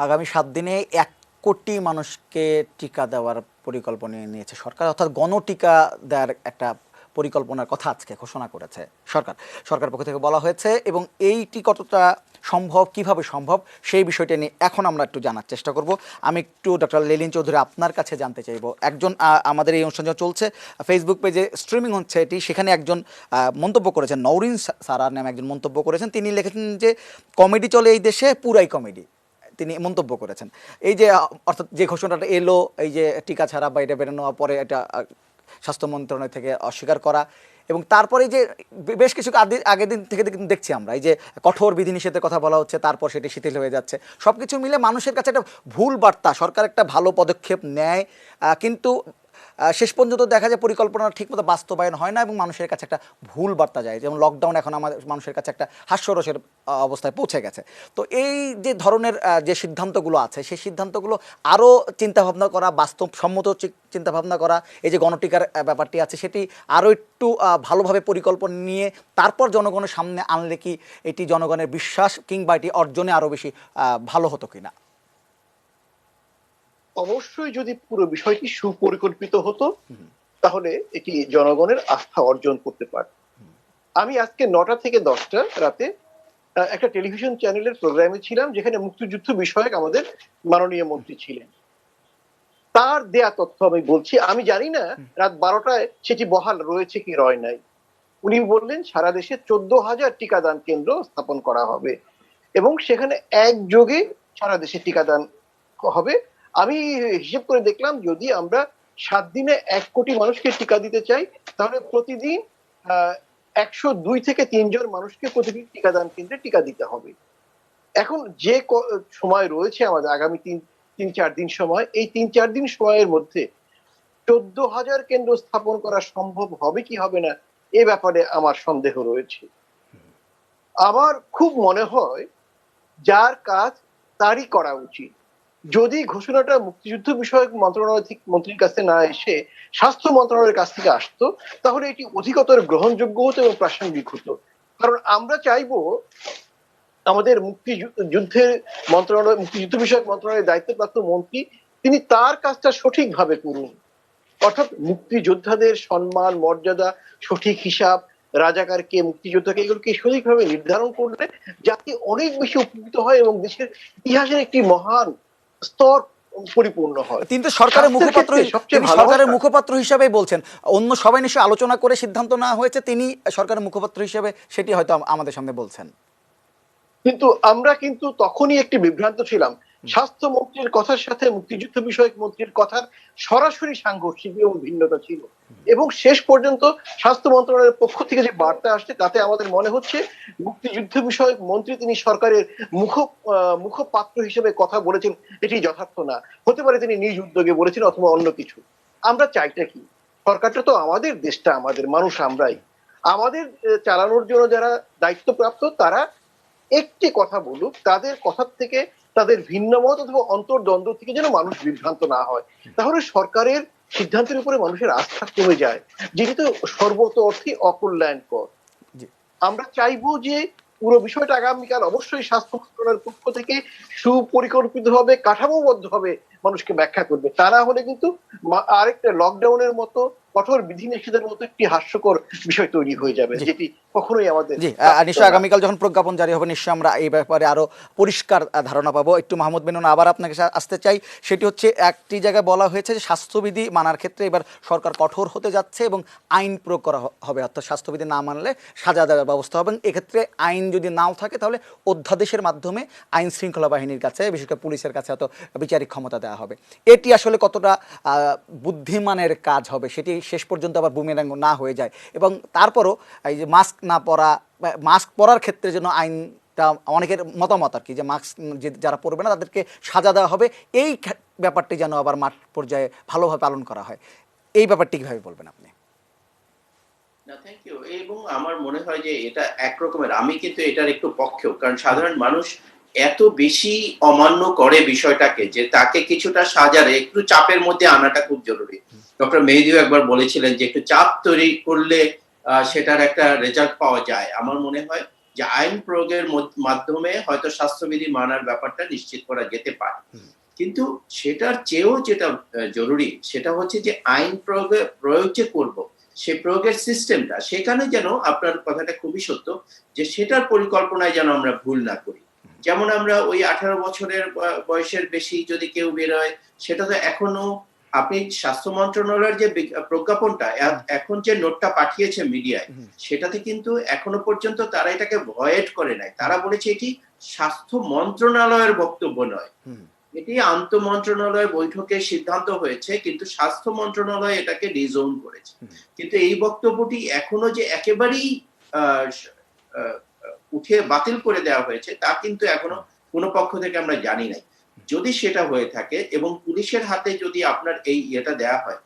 আগামী 7 দিনে 1 কোটি মানুষকে টিকা দেওয়ার পরিকল্পনা নিয়েছে সরকার, অর্থাৎ গণটিকা দেওয়ার একটা পরিকল্পনার কথা আজকে ঘোষণা করেছে সরকার পক্ষ থেকে বলা হয়েছে। এবং এইটি কতটা সম্ভব, কিভাবে সম্ভব, সেই বিষয়টা নিয়ে এখন আমরা একটু জানার চেষ্টা করব। আমি একটু ডক্টর লেলিন চৌধুরী আপনার কাছে জানতে চাইবো, একজন আমাদের এই অনুষ্ঠান যা চলছে ফেসবুক পেজে স্ট্রিমিং হচ্ছে এটি, সেখানে একজন মন্তব্য করেছেন, নওরিন সারার নামে একজন মন্তব্য করেছেন। তিনি লিখেছেন যে কমেডি চলে এই দেশে, পুরাই কমেডি। তিনি মন্তব্য করেছেন এই যে অর্থাৎ যে ঘোষণাটা এলো, এই যে টিকা ছাড়া বাইরে বেরোনোর পরে এটা স্বাস্থ্য মন্ত্রণালয় থেকে অস্বীকার করা, এবং তারপরে যে বেশ কিছু আগের দিন থেকে দেখছি আমরা এই যে কঠোর বিধিনিষেধের কথা বলা হচ্ছে, তারপর সেটি শিথিল হয়ে যাচ্ছে। সব কিছু মিলে মানুষের কাছে একটা ভুল বার্তা। সরকার একটা ভালো পদক্ষেপ নেয়, কিন্তু শেষ পর্যন্ত দেখা যায় পরিকল্পনা ঠিকমতো বাস্তবায়ন হয় না এবং মানুষের কাছে একটা ভুল বার্তা যায়। যেমন লকডাউন এখন আমাদের মানুষের কাছে একটা হাস্যরসের অবস্থায় পৌঁছে গেছে। তো এই যে ধরনের যে সিদ্ধান্তগুলো আছে, সেই সিদ্ধান্তগুলো আরও চিন্তাভাবনা করা, বাস্তবসম্মত চিন্তাভাবনা করা, এই যে গণটিকার ব্যাপারটি আছে সেটি আরও একটু ভালোভাবে পরিকল্পনা নিয়ে তারপর জনগণের সামনে আনলে কি এটি জনগণের বিশ্বাস কিংবা এটি অর্জনে আরও বেশি ভালো হতো কিনা? অবশ্যই যদি পুরো বিষয়টি সুপরিকল্পিত হতো তাহলে এটি জনগণের আস্থা অর্জন করতে পারে। আমি আজকে 9টা থেকে 10টা রাতে একটা টেলিভিশন চ্যানেলের প্রোগ্রামে ছিলাম, যেখানে মুক্তিযুদ্ধ বিষয়ক আমাদের মাননীয় মন্ত্রী ছিলেন। তার দেয়া তথ্য আমি বলছি, আমি জানি না রাত 12টায় সেটি বহাল রয়েছে কি রয় নাই। উনি বললেন সারা দেশে 14,000 টিকাদান কেন্দ্র স্থাপন করা হবে এবং সেখানে একযোগে সারা দেশে টিকাদান হবে। আমি হিসেব করে দেখলাম যদি আমরা 7 দিনে 1 কোটি মানুষকে টিকা দিতে চাই, তাহলে প্রতিদিন 102 থেকে 3 জন মানুষকে প্রতিদিন টিকাদান কেন্দ্রে টিকা দিতে হবে। এখন যে সময় রয়েছে আমাদের আগামী 3-4 দিন সময়, এই 3-4 দিন সময়ের মধ্যে 14,000 কেন্দ্র স্থাপন করা সম্ভব হবে কি হবে না এ ব্যাপারে আমার সন্দেহ রয়েছে। আমার খুব মনে হয় যার কাজ তারই করা উচিত। যদি ঘোষণাটা মুক্তিযুদ্ধ বিষয়ক মন্ত্রণালয় থেকে মন্ত্রীর কাছে না এসে স্বাস্থ্য মন্ত্রণালয়ের কাছ থেকে আসতো, তাহলে এটি অধিকতর গ্রহণযোগ্য হতো এবং প্রাসঙ্গিক হতো। কারণ আমরা চাইবো আমাদের মুক্তিযুদ্ধের মন্ত্রণালয়, মুক্তিযুদ্ধ বিষয়ক মন্ত্রণালয়ের দায়িত্বপ্রাপ্ত মন্ত্রী তিনি তার কাজটা সঠিকভাবে করুন। অর্থাৎ মুক্তিযোদ্ধাদের সম্মান মর্যাদা, সঠিক হিসাব, রাজাকার কে, মুক্তিযোদ্ধাকে, এগুলোকে সঠিকভাবে নির্ধারণ করলে জাতি অনেক বেশি উপকৃত হয় এবং দেশের ইতিহাসের একটি মহান স্তর পরিপূর্ণ হয়। তিনি তো সরকারের মুখপাত্র হিসাবে বলছেন, অন্য সবাই নিশ্চয়ই আলোচনা করে সিদ্ধান্ত নেওয়া হয়েছে, তিনি সরকারের মুখপাত্র হিসেবে সেটি হয়তো আমাদের সামনে বলছেন। কিন্তু আমরা কিন্তু তখনই একটি বিভ্রান্ত ছিলাম। স্বাস্থ্যমন্ত্রীর কথার সাথে মুক্তিযুদ্ধ বিষয়ক মন্ত্রীর কথার সরাসরি সাংঘর্ষিক এবং ভিন্নতা ছিল এবং শেষ পর্যন্ত স্বাস্থ্য মন্ত্রণালয়ের পক্ষ থেকে যে বার্তা আসছে তাতে আমাদের মনে হচ্ছে মুক্তিযুদ্ধ বিষয়ক মন্ত্রী তিনি সরকারের মুখপাত্র হিসেবে কথা বলেছেন, এটি যথার্থ না। হতে পারে তিনি নিজ উদ্যোগে বলেছেন অথবা অন্য কিছু। আমরা চাইটা কি? সরকারটা তো আমাদের, দেশটা আমাদের, মানুষ আমরাই। আমাদের চালানোর জন্য যারা দায়িত্বপ্রাপ্ত তারা একটি কথা বলুক, তাদের কথার থেকে, তাদের ভিন্ন মত অথবা অন্তর্দ্বন্দ্ব থেকে যেন মানুষ বিভ্রান্ত না হয়। তাহলে সরকারের সিদ্ধান্তের উপরে মানুষের আস্থা কমে যায়, যেহেতু সর্বত অর্থে অকল্যাণকর। আমরা চাইবো যে পুরো বিষয়টা আগামীকাল অবশ্যই স্বাস্থ্য মন্ত্রণালয়ের পক্ষ থেকে সুপরিকল্পিতভাবে, কাঠামোবদ্ধভাবে মানুষকে ব্যাখ্যা করবে। তা না হলে কিন্তু আরেকটা লকডাউনের মতো, কঠোর বিধিনিষেধের মতো একটি হাস্যকর বিষয় তৈরি হয়ে যাবে, যেটি কখনোই আমাদের। নিশ্চয় আগামীকাল যখন প্রজ্ঞাপন জারি হবে নিশ্চয় আমরা এই ব্যাপারে আরো পরিষ্কার ধারণা পাবো। একটু মাহমুদ বিনুন আবার আপনাকে আসতে চাই, সেটি হচ্ছে একটি জায়গায় বলা হয়েছে যে স্বাস্থ্যবিধি মানার ক্ষেত্রে এবার সরকার কঠোর হতে যাচ্ছে এবং আইন প্রয়োগ করা হবে, অর্থাৎ স্বাস্থ্যবিধি না মানলে সাজা দেওয়ার ব্যবস্থা হবে। এক্ষেত্রে আইন যদি নাও থাকে তাহলে অধ্যাদেশের মাধ্যমে আইন শৃঙ্খলা বাহিনীর কাছে, বিশেষ করে পুলিশের কাছে হয়তো বিচারিক ক্ষমতা দেওয়া হবে। এটি আসলে কতটা বুদ্ধিমানের কাজ হবে সেটি শেষ পর্যন্ত আবার বুমেরাং না হয়ে যায়। এবং তারপরও এই যে মাস্ক না পরা, মাস্ক পরার ক্ষেত্রে যেন আইনটা, অনেকের মতামত আর কি, যে মাস্ক যারা পরবে না তাদেরকে সাজা দেওয়া হবে, এই ব্যাপারটি যেন আবার মাঠ পর্যায়ে ভালোভাবে পালন করা হয়। এই ব্যাপারটি কিভাবে বলবেন আপনি? না, থ্যাংক ইউ। এবং আমার মনে হয় যে এটা একরকমের, আমি কিন্তু এটার একটু পক্ষেও, কারণ সাধারণ মানুষ এত বেশি অমান্য করে বিষয়টাকে যে তাকে কিছুটা সাজারে একটু চাপের মধ্যে আনাটা খুব জরুরি। ডক্টর মেহেদিও একবার বলেছিলেন যে একটু চাপ তৈরি করলে সেটার একটা রেজাল্ট পাওয়া যায়। আমার মনে হয় যে আইন প্রয়োগের মাধ্যমে হয়তো স্বাস্থ্যবিধি মানার ব্যাপারটা নিশ্চিত করা যেতে পারে, কিন্তু সেটার চেয়েও যেটা জরুরি সেটা হচ্ছে যে আইন প্রয়োগ যে করবো সে প্রয়োগের সিস্টেমটা, সেখানে যেন, আপনার কথাটা খুবই সত্য, যে সেটার পরিকল্পনায় যেন আমরা ভুল না করি। যেমন আমরা ওই 18 বছরের বয়সের বেশি যদি কেউ বেরোয়, সেটা তো এখনো আপনি স্বাস্থ্য মন্ত্রণালয়ের যে প্রজ্ঞাপনটা এখন যে নোটটা পাঠিয়েছে মিডিয়ায়, সেটাতে কিন্তু এখনো পর্যন্ত তারা এটাকে ভয়েড করে নাই। তারা বলেছে এটি স্বাস্থ্য মন্ত্রণালয়ের বক্তব্য নয়, এটি আন্তঃমন্ত্রণালয় বৈঠকে সিদ্ধান্ত হয়েছে, কিন্তু স্বাস্থ্য মন্ত্রণালয় এটাকে ডিজোন করেছে। কিন্তু এই বক্তব্যটি এখনো যে একেবারেই উঠে বাতিল করে দেওয়া হয়েছে তা কিন্তু এখনো কোনো পক্ষ থেকে আমরা জানি নাই। যদি সেটা হয়ে থাকে এবং পুলিশের হাতে যদি আপনার এই এটা দেয়া হয়,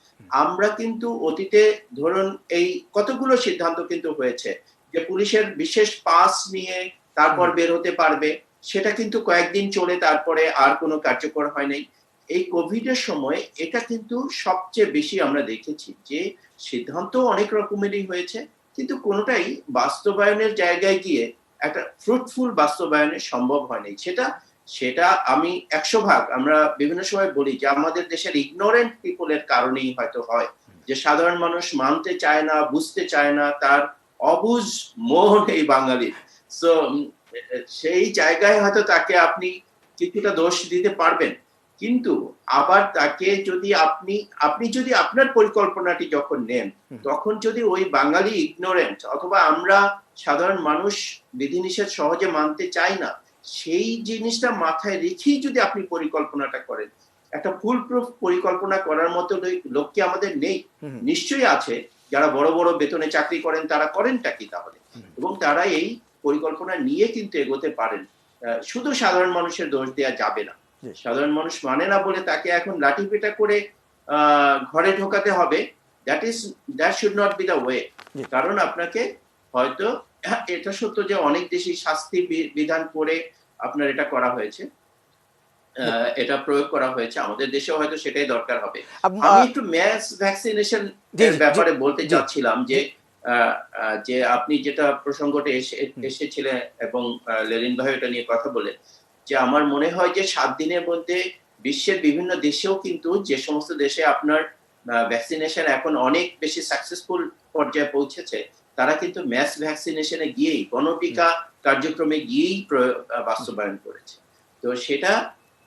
আমরা কিন্তু অতীতে ধরুন এই কতগুলো সিদ্ধান্ত কিন্তু হয়েছে যে পুলিশের বিশেষ পাস নিয়ে তারপর বের হতে পারবে, সেটা কিন্তু কয়েকদিন চলে তারপরে আর কোনো কার্যকর হয় নাই। এই কোভিড এর সময় এটা কিন্তু সবচেয়ে বেশি আমরা দেখেছি যে সিদ্ধান্ত অনেক রকমেরই হয়েছে, কিন্তু কোনোটাই বাস্তবায়নের জায়গায় গিয়ে একটা ফ্রুটফুল বাস্তবায়নে সম্ভব হয়নি। সেটা আমি 100 ভাগ আমরা বিভিন্ন সময় বলি যে আমাদের দেশের ইগনোরেন্ট পিপলের কারণেই হয়তো হয়, যে সাধারণ মানুষ মানতে চায় না, বুঝতে চায় না, তার অবুঝ মন এই বাঙালির। সো সেই জায়গায় হয়তো তাকে আপনি কিছুটা দোষ দিতে পারবেন, কিন্তু আবার তাকে যদি আপনি যদি আপনার পরিকল্পনাটি যখন নেন, তখন যদি ওই বাঙালি ইগনোরেন্ট অথবা আমরা সাধারণ মানুষ বিধিনিষেধ সহজে মানতে চাই না, সেই জিনিসটা মাথায় রেখেই যদি আপনি পরিকল্পনাটা করেন, একটা ফুল প্রুফ পরিকল্পনা করার মতো লোক কি আমাদের নেই? নিশ্চয়ই আছে। যারা বড় বড় বেতনে চাকরি করেন তারা করেনটা কি তাহলে? এবং তারা এই পরিকল্পনা নিয়ে কিন্তু এগোতে পারেন। শুধু সাধারণ মানুষের দোষ দেওয়া যাবে না। সাধারণ মানুষ মানে না বলে তাকে এখন লাঠিপেটা করে ঘরে ঢোকাতে হবে, that should not be the way. কারণ আপনাকে হয়তো এটা সত্য যে অনেক দেশে শাস্তি বিধান করে আপনার এটা করা হয়েছে, এটা প্রয়োগ করা হয়েছে, আমাদের দেশেও হয়তো সেটাই দরকার হবে। আমি একটু ম্যাস ভ্যাকসিনেশন এর ব্যাপারে বলতে চাচ্ছিলাম যে আপনি যেটা প্রসঙ্গটা এসেছিলেন এবং লেলিন ভাই এটা নিয়ে কথা বলেন, যে আমার মনে হয় যে 7 দিনের মধ্যে বিশ্বের বিভিন্ন দেশেও কিন্তু যে সমস্ত দেশে আপনার ভ্যাকসিনেশন এখন অনেক বেশি সাকসেসফুল পর্যায়ে পৌঁছেছে, তারা কিন্তু ম্যাস ভ্যাকসিনেশনে গিয়েই গণটিকা কার্যক্রমে গিয়েই বাস্তবায়ন করেছে। তো সেটা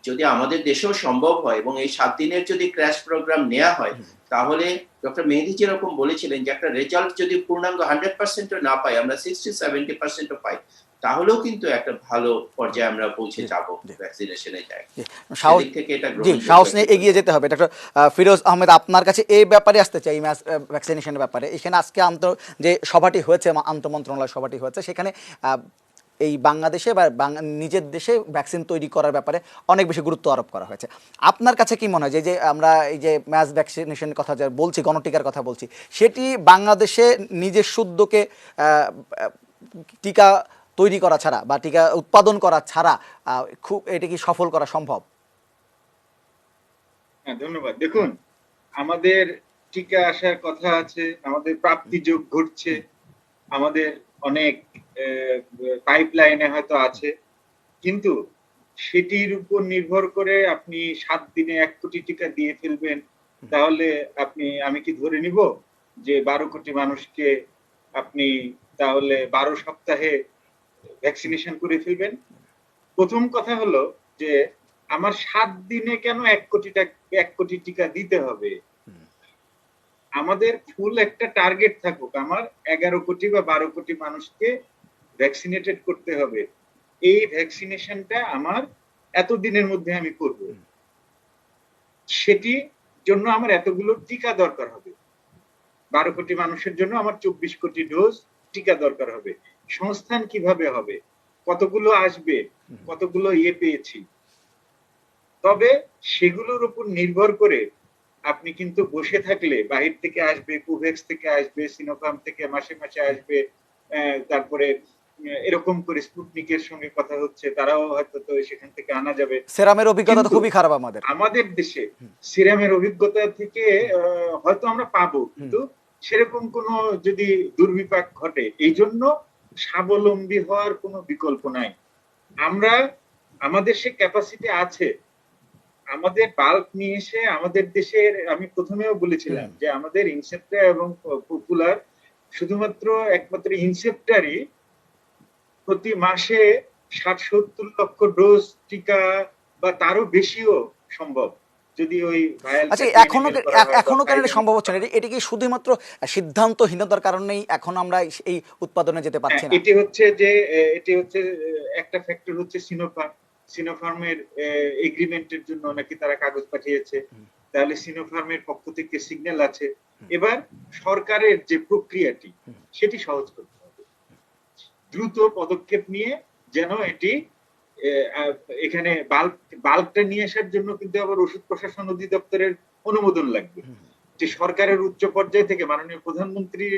যদি আমাদের দেশেও সম্ভব হয় এবং এই 7 দিনের যদি ক্র্যাশ প্রোগ্রাম নেওয়া হয়, তাহলে ডক্টর মেহেদী যেরকম বলেছিলেন যে একটা রেজাল্ট যদি পূর্ণাঙ্গ 100% না পাই, আমরা 60-70% পাই, তাহলেও কিন্তু একটা ভালো পর্যায়ে আমরা পৌঁছে যাব ভ্যাকসিনেশনের জায়গায়। সাহস নিয়ে এগিয়ে যেতে হবে। ডক্টর ফিরোজ আহমেদ, আপনার কাছে এই ব্যাপারে আসতে চাই, ম্যাস ভ্যাকসিনেশনের ব্যাপারে। এখানে আজকে যে সভাটি হয়েছে, আন্তঃমন্ত্রণালয় সভাটি হয়েছে, সেখানে এই বাংলাদেশে বা নিজের দেশে ভ্যাকসিন তৈরি করার ব্যাপারে অনেক বেশি গুরুত্ব আরোপ করা হয়েছে। আপনার কাছে কি মনে হয় যে আমরা এই যে ম্যাস ভ্যাকসিনেশনের কথা যা বলছি, গণটিকার কথা বলছি, সেটি বাংলাদেশে নিজস্ব উদ্যোগে টিকা তৈরি করা ছাড়া বা টিকা উৎপাদন করা ছাড়া খুব এটা কি সফল করা সম্ভব? হ্যাঁ, ধন্যবাদ। দেখুন, আমাদের টিকা আসার কথা আছে, আমাদের প্রাপ্তি যোগ ঘটছে, আমাদের অনেক পাইপলাইনে হয়তো আছে, কিন্তু সেটির উপর নির্ভর করে আপনি 7 দিনে 1 কোটি টিকা দিয়ে ফেলবেন, তাহলে আমি কি ধরে নিব যে 12 কোটি মানুষকে আপনি তাহলে 12 সপ্তাহে ভ্যাকসিনেশন করে ফেলবেন? প্রথম কথা হলো যে আমার 7 দিনে কেন 1 কোটি টিকা দিতে হবে? আমাদের ফুল একটা টার্গেট থাকুক, আমার 11 কোটি বা 12 কোটি মানুষকে ভ্যাকসিনেটেড করতে হবে। এই ভ্যাকসিনেশনটা আমার এত দিনের মধ্যে আমি করব, সেটি জন্য আমার এতগুলো টিকা দরকার হবে। 12 কোটি মানুষের জন্য আমার 24 কোটি ডোজ টিকা দরকার হবে। সংস্থান কিভাবে হবে, কতগুলো আসবে, কতগুলো পেয়েছি, তবে সেগুলোর উপর নির্ভর করে আপনি কিন্তু বসে থাকলে বাহির থেকে আসবে, কোভ্যাক্স থেকে আসবে, সিনোফার্ম থেকে মাসে মাসে আসবে, তারপরে এরকম করে স্পুটনিকের সঙ্গে কথা হচ্ছে, তারাও হয়তো তো সেখান থেকে আনা যাবে। সেরামের অভিজ্ঞতা তো খুবই খারাপ আমাদের দেশে। সিরামের অভিজ্ঞতা থেকে হয়তো আমরা পাবো, কিন্তু সেরকম কোনো যদি দুর্বিপাক ঘটে, এই জন্য স্বাবলম্বী হওয়ার কোনো বিকল্প নাই। আমাদের সে ক্যাপাসিটি আছে, আমাদের বাল্ক নিয়ে এসে আমাদের দেশের, আমি প্রথমেও বলেছিলাম যে আমাদের ইনসেপ্টা এবং পপুলার শুধুমাত্র একমাত্র ইনসেপ্টারই প্রতি মাসে 60-70 লক্ষ ডোজ টিকা বা তারও বেশিও সম্ভব, যদি ওই আচ্ছা, ভায়ালটাকে এখনো এনাবেল করা হয় বা এখনো কেন এটা ভাইরাল সম্ভব হচ্ছে করা না? হয়। এটা কি শুধুমাত্র সিদ্ধান্তহীনতার কারণেই এখন আমরা এই উৎপাদনে যেতে হ্যাঁ, পারছি না? এটি হচ্ছে একটা ফ্যাক্টর হচ্ছে সিনোফার্মের এগ্রিমেন্টের জন্য নাকি তারা কাগজ পাঠিয়েছে, তাহলে সিনোফার্মের পক্ষ থেকে সিগন্যাল আছে। এবার সরকারের যে প্রক্রিয়াটি সেটি সহজ করতে হবে, দ্রুত পদক্ষেপ নিয়ে যেন এটি এখানে বাল্বটা নিয়ে আসার জন্য কিন্তু আবার ওষুধ প্রশাসন অধিদপ্তরের অনুমোদন লাগবে, যে সরকারের উচ্চ পর্যায় থেকে মাননীয় প্রধানমন্ত্রীর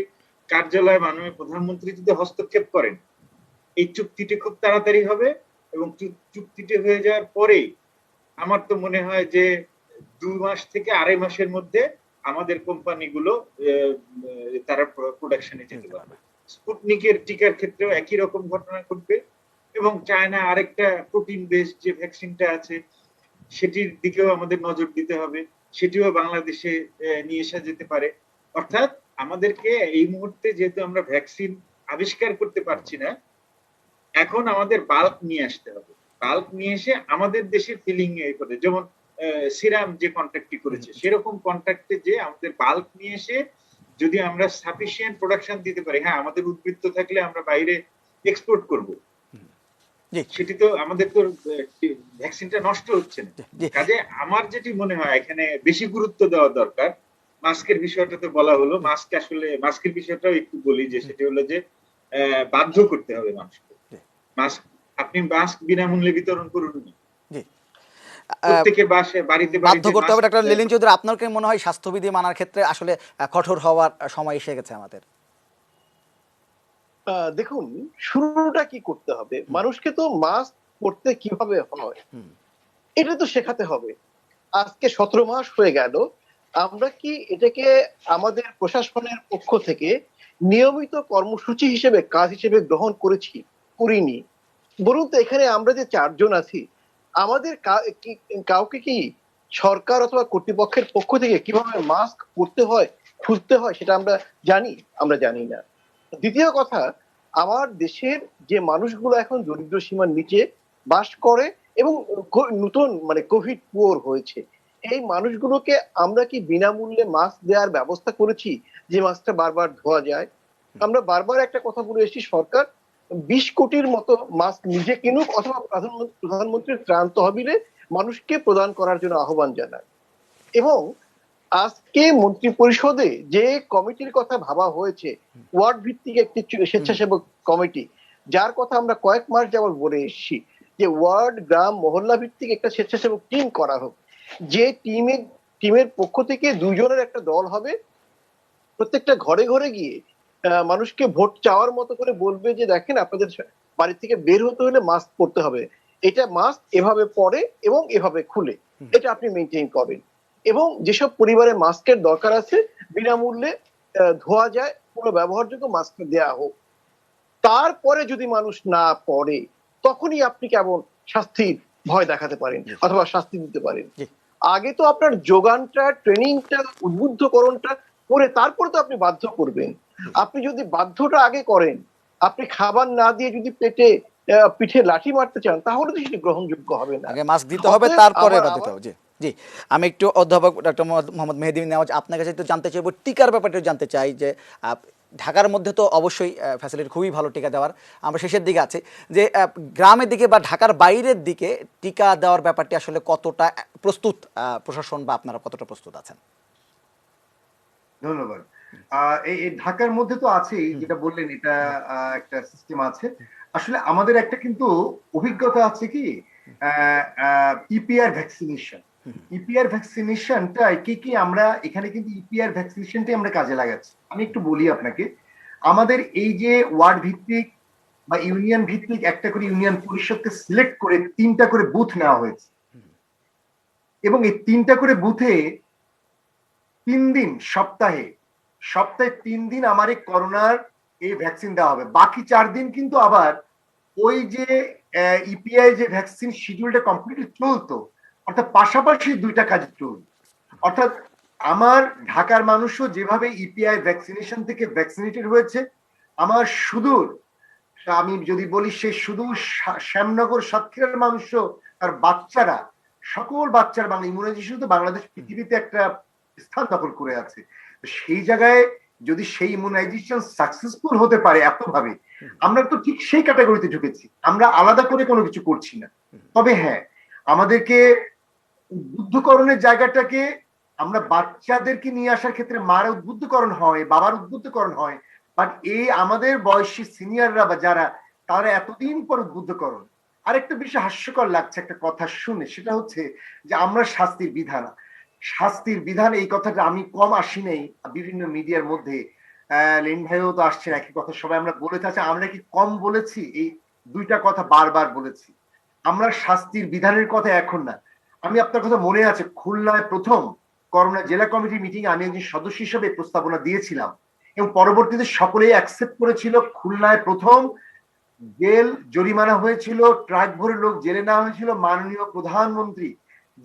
কার্যালয়, মাননীয় প্রধানমন্ত্রী যদি হস্তক্ষেপ করেন, এই চুক্তিটি খুব তাড়াতাড়ি হবে। এবং চুক্তিটি হয়ে যাওয়ার পরেই আমার তো মনে হয় যে 2 মাস থেকে 2.5 মাসের মধ্যে আমাদের কোম্পানিগুলো তারা প্রোডাকশনে যেতে পারবে। স্পুটনিকের টিকার ক্ষেত্রেও একই রকম ঘটনা ঘটবে। এবং চায়না আরেকটা প্রোটিন বেসড যে ভ্যাকসিনটা আছে সেটির দিকেও আমাদের নজর দিতে হবে, সেটিও বাংলাদেশে নিয়ে আসা যেতে পারে। অর্থাৎ আমাদেরকে এই মুহূর্তে যেহেতু আমরা ভ্যাকসিন আবিষ্কার করতে পারছি না, এখন আমাদের বাল্ক নিয়ে আসতে হবে। বাল্ক নিয়ে এসে আমাদের দেশে ফিলিং করে, যেমন সিরাম যে কন্ট্রাক্টটি করেছে সেরকম কন্ট্রাক্টে যে আমাদের বাল্ক নিয়ে এসে যদি আমরা সাফিসিয়েন্ট প্রোডাকশন দিতে পারি, হ্যাঁ আমাদের উদ্বৃত্ত থাকলে আমরা বাইরে এক্সপোর্ট করব, জি সেটি তো আমাদের তো ভ্যাকসিনটা নষ্ট হচ্ছে না। জি কাজে আমার যেটি মনে হয় এখানে বেশি গুরুত্ব দেওয়া দরকার। মাস্কের বিষয়টা তো বলা হলো, মাস্কের বিষয়টাও একটু বলি, যে সেটি হলো যে বাধ্য করতে হবে মানুষকে মাস্ক, আপনি মাস্ক বিনামূল্যে বিতরণ করুন না, জি প্রত্যেকের বাড়িতে বাধ্য বাড়িতে করতে হবে। মাস্ক। ডাক্তার লিলিন চৌধুরী, আপনার কি মনে হয় স্বাস্থ্যবিধি মানার ক্ষেত্রে আসলে কঠোর হওয়ার সময় এসে গেছে আমাদের? দেখুন, শুরুটা কি করতে হবে, মানুষকে তো মাস্ক পরতে কিভাবে হয় এটা তো শেখাতে হবে। আজকে 17 মাস হয়ে গেল, আমরা কি এটাকে আমাদের প্রশাসনের পক্ষ থেকে নিয়মিত কর্মসূচি হিসেবে, কাজ হিসেবে গ্রহণ করিনি? বলুন তো, এখানে আমরা যে 4 জন আছি, আমাদের কাউকে কি সরকার অথবা কর্তৃপক্ষের পক্ষ থেকে কিভাবে মাস্ক পরতে হয়, খুলতে হয় সেটা আমরা জানি? আমরা জানি না। দ্বিতীয় কথা, আমার দেশের যে মানুষগুলো এখন দরিদ্র সীমার নিচে বাস করে এবং নতুন মানে কোভিড পুয়ার হয়েছে, এই মানুষগুলোকে আমরা কি বিনামূল্যে মাস্ক দেওয়ার ব্যবস্থা করেছি, যে মাস্কটা বারবার ধোয়া যায়? আমরা বারবার একটা কথা বলে এসেছি, সরকার 20 কোটির মতো মাস্ক নিজে কিনুক অথবা প্রধানমন্ত্রীর ত্রাণ তহবিলে মানুষকে প্রদান করার জন্য আহ্বান জানায়। এবং আজকে মন্ত্রী পরিষদে যে কমিটির কথা ভাবা হয়েছে, ওয়ার্ড ভিত্তিক একটি স্বেচ্ছাসেবক কমিটি, যার কথা আমরা কয়েক মাস যাবত বলে এসেছি, যে ওয়ার্ড, গ্রাম, মহল্লা ভিত্তিক একটা স্বেচ্ছাসেবক টিম করা হোক, যে টিমের পক্ষ থেকে 2 জনের একটা দল হবে, প্রত্যেকটা ঘরে ঘরে গিয়ে মানুষকে ভোট চাওয়ার মতো করে বলবে যে দেখেন, আপনাদের বাড়ি থেকে বের হতে হলে মাস্ক পরতে হবে, এটা মাস্ক এভাবে পরে এবং এভাবে খুলে, এটা আপনি মেনটেন করেন। এবং যেসব পরিবারে মাস্কের দরকার আছে, বিনামূল্যে ধোয়া যায় পুরো ব্যবহারযোগ্য মাস্ক দেওয়া হোক। তারপরে যদি মানুষ না পড়ে, তখনই আপনি কেমন শাস্তির ভয় দেখাতে পারেন অথবা শাস্তি দিতে পারেন। আগে তো আপনার যোগানটা, ট্রেনিংটা, উদ্বুদ্ধকরণটা করে তারপরে তো আপনি বাধ্য করবেন। আপনি যদি বাধ্যটা আগে করেন, আপনি খাবার না দিয়ে যদি পিঠে লাঠি মারতে চান, তাহলে তো সেটি গ্রহণযোগ্য হবে না। আগে মাস্ক দিতে হবে, তারপরে দিতে হবে। জি জি, আমি একটু অধ্যাপক ডক্টর মোহাম্মদ মেহেদী নেওয়াজ আপনার কাছে একটু জানতে চাইব, টিকার ব্যাপারটা জানতে চাই যে ঢাকার মধ্যে তো অবশ্যই ফ্যাসিলিটি খুবই ভালো টিকা দেওয়ার, আমরা শেষের দিকে আছি, যে গ্রামের দিকে বা ঢাকার বাইরের দিকে টিকা দেওয়ার ব্যাপারটি আসলে কতটা প্রস্তুত প্রশাসন, বা আপনারা কতটা প্রস্তুত আছেন? ধন্যবাদ। এই ঢাকার মধ্যে তো আছেই, যেটা বললেন, এটা একটা সিস্টেম আছে। আসলে আমাদের একটা কিন্তু অভিজ্ঞতা আছে কি, ইপিআর ভ্যাকসিনেশন। ইপিআর ভ্যাকসিনেশনটা কি আমরা এখানে কিন্তু ইপিআর ভ্যাকসিনেশনটাই আমরা কাজে লাগাচ্ছি। আমি একটু বলি আপনাকে, আমাদের এই যে ওয়ার্ড ভিত্তিক বা ইউনিয়ন ভিত্তিক একটা করে ইউনিয়ন পরিষদকে সিলেক্ট করে 3টা করে বুথ নেওয়া হয়েছে, এবং এই 3টা করে বুথে 3 দিন, সপ্তাহে 3 দিন আমার এই করোনার এই ভ্যাকসিন দেওয়া হবে। বাকি 4 দিন কিন্তু আবার ওই যে ইপিআই যে ভ্যাকসিন শিডিউলটা কমপ্লিটলি চলতো, অর্থাৎ পাশাপাশি 2টা কাজ চলতো। অর্থাৎ আমার ঢাকার মানুষও যেভাবে ইপিআই ভ্যাকসিনেশন থেকে ভ্যাকসিনেটেড হয়েছে, আমার সুদূর আমি যদি বলি সে শুধু শ্যামনগর সাতক্ষীরার মানুষ, তার বাচ্চারা, সকল বাচ্চার বাংলা ইমিউনাইজেশন তো বাংলাদেশ পৃথিবীতে একটা স্থান দখল করে আছে। সেই জায়গায় যদি সেই ইমিউনাইজেশন সাকসেসফুল হতে পারে এতভাবে, আমরা তো ঠিক সেই ক্যাটাগরিতে ঢুকেছি, আমরা আলাদা করে কোনো কিছু করছি না। তবে হ্যাঁ, আমাদেরকে উদ্বুদ্ধকরণের জায়গাটাকে, আমরা বাচ্চাদেরকে নিয়ে আসার ক্ষেত্রে মার উদ্বুদ্ধকরণ হয়, বাবার উদ্বুদ্ধকরণ হয়, বাট এই আমাদের বয়সী সিনিয়ররা বা যারা, তারা এতদিন পর উদ্বুদ্ধকরণ। আরেকটা বিষয় হাস্যকর লাগছে একটা কথা শুনে, সেটা হচ্ছে যে আমরা শাস্তির বিধান এই কথাটা আমি কম আসি নাই বিভিন্ন মিডিয়ার মধ্যে। লেন ভাইও তো আসছেন, একই কথা সবাই আমরা বলে থাকছি। আমরা কি কম বলেছি? এই দুইটা কথা বারবার বলেছি। আমরা শাস্তির বিধানের কথা এখন না, আমি আপনার কথা মনে আছে, খুলনায় প্রথম করোনা জেলা কমিটি মিটিং আমি একজন সদস্য হিসেবে প্রস্তাবনা দিয়েছিলাম এবং পরবর্তীতে সকলেই অ্যাকসেপ্ট করেছিল। খুলনায় প্রথম জেল জরিমানা হয়েছিল, ট্রাক ভরে লোক জেলে নেওয়া হয়েছিল, মাননীয় প্রধানমন্ত্রী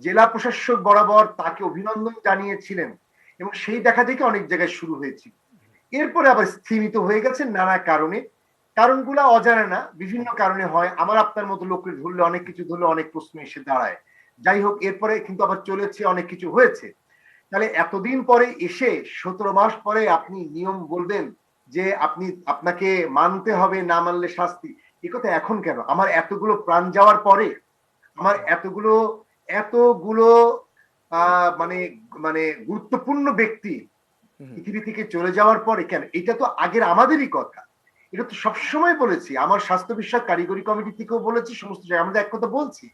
জেলা প্রশাসক বরাবর তাকে অভিনন্দন জানিয়েছিলেন এবং সেই দেখা দেখে অনেক জায়গায় শুরু হয়েছিল। এরপরে আবার স্থিমিত হয়ে গেছে নানা কারণে, কারণগুলো অজানা না, বিভিন্ন কারণে হয়। আমার আপনার মতো লোকের ধরলে, অনেক কিছু ধরলে অনেক প্রশ্ন এসে দাঁড়ায়। যাই হোক, এরপরে কিন্তু আবার চলেছে, অনেক কিছু হয়েছে। তাহলে এতদিন পরে এসে 17 মাস পরে আপনি নিয়ম বলবেন যে আপনাকে মানতে হবে, না মানলে শাস্তি, এ কথা এখন কেন? আমার এতগুলো প্রাণ যাওয়ার পরে, আমার এতগুলো মানে মানে গুরুত্বপূর্ণ ব্যক্তি পৃথিবী থেকে চলে যাওয়ার পরে কেন? এটা তো আগের আমাদেরই কথা, এটা তো সবসময় বলেছি। আমার স্বাস্থ্য বিষয়ক কারিগরি কমিটি থেকেও বলেছি, সমস্ত জায়গায় আমাদের এক কথা বলছি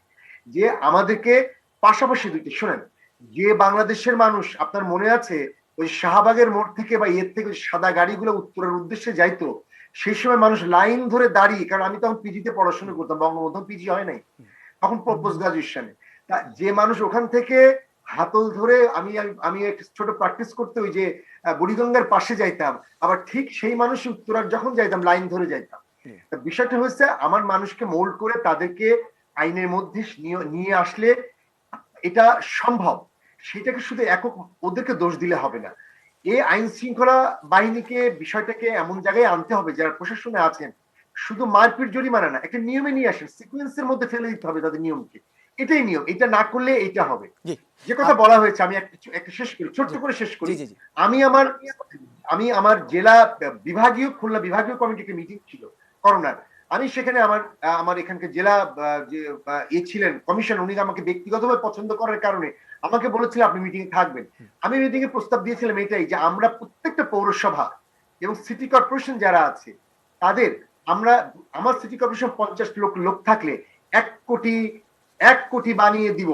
যে আমাদেরকে পাশাপাশি দুইটি, শোনেন, যে বাংলাদেশের মানুষ, আপনার মনে আছে ওই শাহবাগের মোড় থেকে বা এর থেকে সাদা গাড়িগুলো উত্তরের উদ্দেশ্যে যাইতো, সেই সময় মানুষ লাইন ধরে দাঁড়িয়ে, কারণ আমি তখন পিজিতে পড়াশোনা করতাম, বঙ্গবন্ধু পিজি হয় নাই তখন, পোস্ট গ্রাজুয়েশনে, যে মানুষ ওখান থেকে হাতল ধরে, আমি একটা ছোট প্র্যাকটিস করতে ওই যে বুড়িগঙ্গার পাশে যাইতাম, আবার ঠিক সেই মানুষ উত্তরার যখন যাইতাম লাইন ধরে যাইতাম। বিষয়টা হচ্ছে আমার মানুষকে মোল্ড করে তাদেরকে আইনের মধ্যে নিয়ে আসলে এটা সম্ভব। সেটাকে শুধু একক ওদেরকে দোষ দিলে হবে না, এই আইন শৃঙ্খলা বাহিনীকে বিষয়টাকে এমন জায়গায় আনতে হবে, যারা প্রশাসনে আছেন শুধু মারপিট জরিমানা না, একটা নিয়মে নিয়ে আসেন, সিকোয়েন্সের মধ্যে ফেলে দিতে হবে তাদের নিয়মকে। এটাই নিয়ম, এটা না করলে এইটা হবে। যে কথা বলা হয়েছে, আমি একটা শেষ করি, ছোট্ট করে শেষ করি। আমি আমার জেলা বিভাগীয়, খুলনা বিভাগীয় কমিটিকে মিটিং ছিল করোনার, আমি সেখানে আমার এখানকার জেলা যে ছিলেন কমিশন, উনি আমাকে ব্যক্তিগতভাবে পছন্দ করার কারণে আমাকে বলেছিলেন আপনি মিটিং এ থাকবেন। আমি মিটিং এ প্রস্তাব দিয়েছিলাম এটাই, যে আমরা প্রত্যেকটা পৌরসভা এবং সিটি কর্পোরেশন যারা আছে তাদের, আমার সিটি কর্পোরেশন 50 লোক থাকলে 1 কোটি বানিয়ে দিব।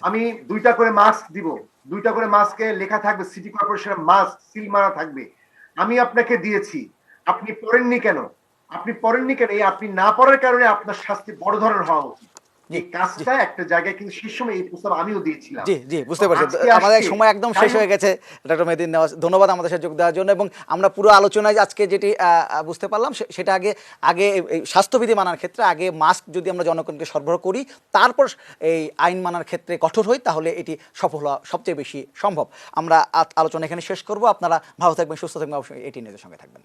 আমি 2টা করে মাস্ক দিব, 2টা করে মাস্কে লেখা থাকবে সিটি কর্পোরেশনের মাস্ক, সিল মারা থাকবে। আমি আপনাকে দিয়েছি, আপনি পড়েননি কেন? এই আপনি না পড়ার কারণে আপনার শাস্তি বড় ধরনের হওয়া উচিত। এই কাজটা একটা জায়গায় কিন্তু সেই সময় এই প্রস্তাব আমিও দিয়েছিলাম। জি, বুঝতে পারছি। আমাদের সময় একদম শেষ হয়ে গেছে। ডক্টর মেহেদী নেওয়াজ, ধন্যবাদ আমাদের সাথে যোগ দেওয়ার জন্য। এবং আমরা পুরো আলোচনায় আজকে যেটি বুঝতে পারলাম, সেটা আগে স্বাস্থ্যবিধি মানার ক্ষেত্রে আগে মাস্ক যদি আমরা জনগণকে সরবরাহ করি, তারপর এই আইন মানার ক্ষেত্রে কঠোর হই, তাহলে এটি সফল হওয়া সবচেয়ে বেশি সম্ভব। আমরা আলোচনা এখানে শেষ করব। আপনারা ভালো থাকবেন, সুস্থ থাকবেন, অবশ্যই এটি নিউজের সঙ্গে থাকবেন।